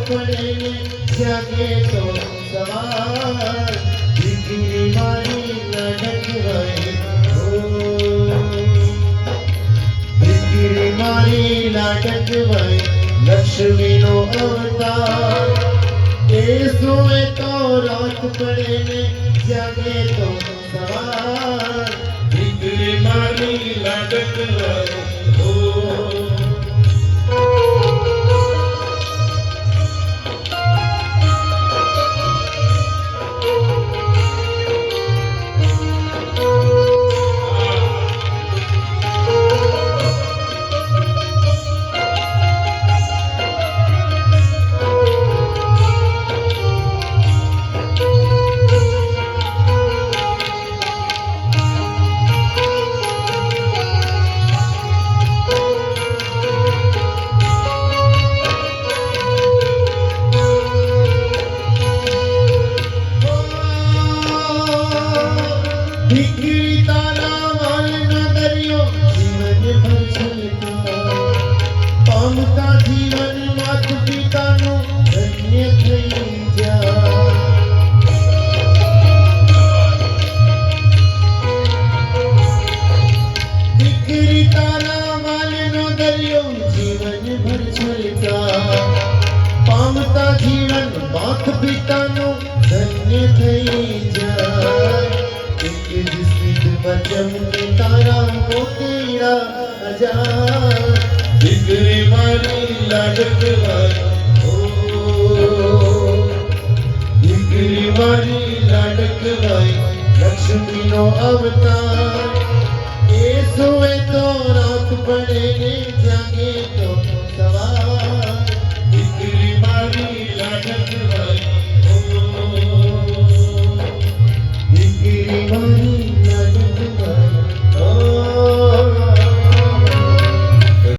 પડે ને જાગે તો સવાર દીકરી મારી લાડકવાય દીકરી મારી લાડકવાય લક્ષ્મીનો અવતાર એ સોએ તો રાત પડે ને જાગે તો સવાર દીકરી મારી લાડકવાય દીકરી તારા વાલનો દરિયો જીવન ભર છલકા પામતા જીવન માત પિતાનું ધન્ય થઈ જા દીકરી તારા વાલનો દરિયો જીવન ભર છલકા પામતા જીવન માત પિતાનું ધન્ય થઈ જા जमने तारा मोतीड़ा अजा દીકરી મારી લાડકવાય દીકરી મારી લાડકવાય લક્ષ્મીનો અવતાર એ સોએ તો રાત પડે ને